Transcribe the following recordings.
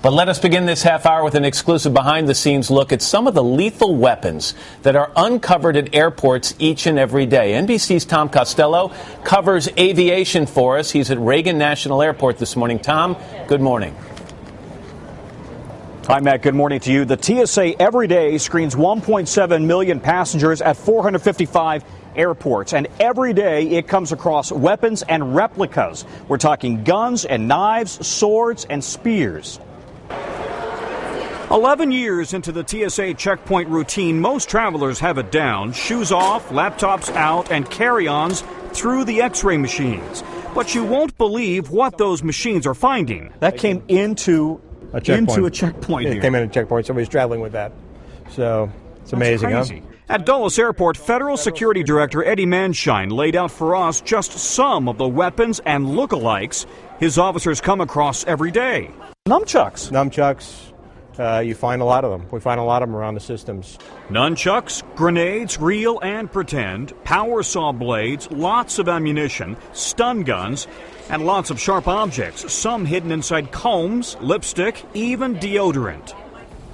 But let us begin this half hour with an exclusive behind-the-scenes look at some of the lethal weapons that are uncovered at airports each and every day. NBC's Tom Costello covers aviation for us. He's at Reagan National Airport this morning. Tom, good morning. Hi, Matt. Good morning to you. The TSA every day screens 1.7 million passengers at 455 airports, and every day it comes across weapons and replicas. We're talking guns and knives, swords and spears. 11 years into the TSA checkpoint routine, most travelers have it down. Shoes off, laptops out, and carry-ons through the X-ray machines. But you won't believe what those machines are finding. That came into a checkpoint. It came in a checkpoint. Somebody's traveling with that. So it's amazing, huh? At Dulles Airport, Federal Security Director Eddie Manshine laid out for us just some of the weapons and lookalikes his officers come across every day. Nunchucks. You find a lot of them. We find a lot of them around the systems. Nunchucks, grenades, real and pretend, power saw blades, lots of ammunition, stun guns, and lots of sharp objects, some hidden inside combs, lipstick, even deodorant.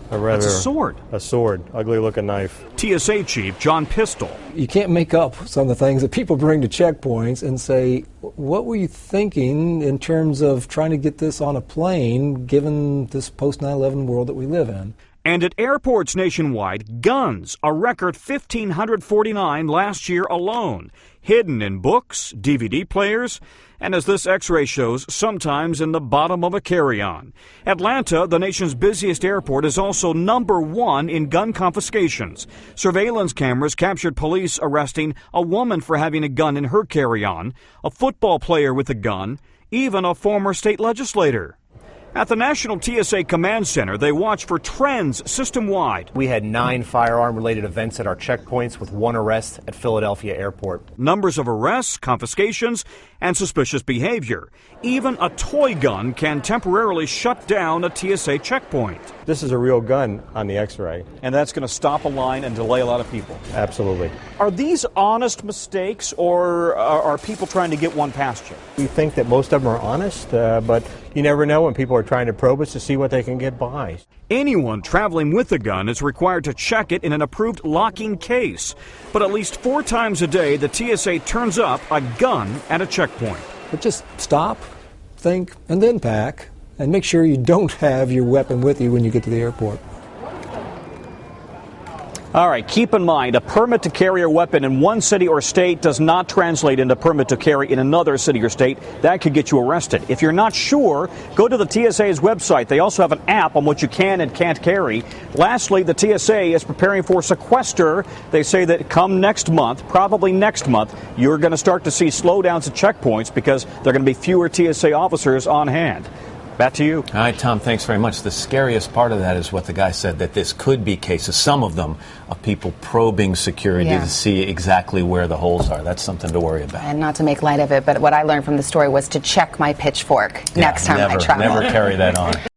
That's a sword. A sword. Ugly-looking knife. TSA Chief John Pistol. You can't make up some of the things that people bring to checkpoints and say, what were you thinking in terms of trying to get this on a plane, given this post-9/11 world that we live in? And at airports nationwide, guns, a record 1,549 last year alone, hidden in books, DVD players, and as this X-ray shows, sometimes in the bottom of a carry-on. Atlanta, the nation's busiest airport, is also #1 in gun confiscations. Surveillance cameras captured police arresting a woman for having a gun in her carry-on, a football player with a gun, even a former state legislator. At the National TSA Command Center, they watch for trends system-wide. We had 9 firearm-related events at our checkpoints with 1 arrest at Philadelphia Airport. Numbers of arrests, confiscations, and suspicious behavior. Even a toy gun can temporarily shut down a TSA checkpoint. This is a real gun on the X-ray. And that's going to stop a line and delay a lot of people. Absolutely. Are these honest mistakes, or are people trying to get one past you? We think that most of them are honest, but you never know when people are trying to probe us to see what they can get by. Anyone traveling with a gun is required to check it in an approved locking case. But at least 4 times a day, the TSA turns up a gun at a checkpoint. But just stop, think, and then pack, and make sure you don't have your weapon with you when you get to the airport. All right, keep in mind, a permit to carry a weapon in one city or state does not translate into permit to carry in another city or state. That could get you arrested. If you're not sure, go to the TSA's website. They also have an app on what you can and can't carry. Lastly, the TSA is preparing for sequester. They say that come next month, probably next month, you're going to start to see slowdowns at checkpoints because there are going to be fewer TSA officers on hand. Back to you. All right, Tom, thanks very much. The scariest part of that is what the guy said, that this could be cases, some of them, of people probing security to see exactly where the holes are. That's something to worry about. And not to make light of it, but what I learned from the story was to check my pitchfork next time I travel. Never carry that on.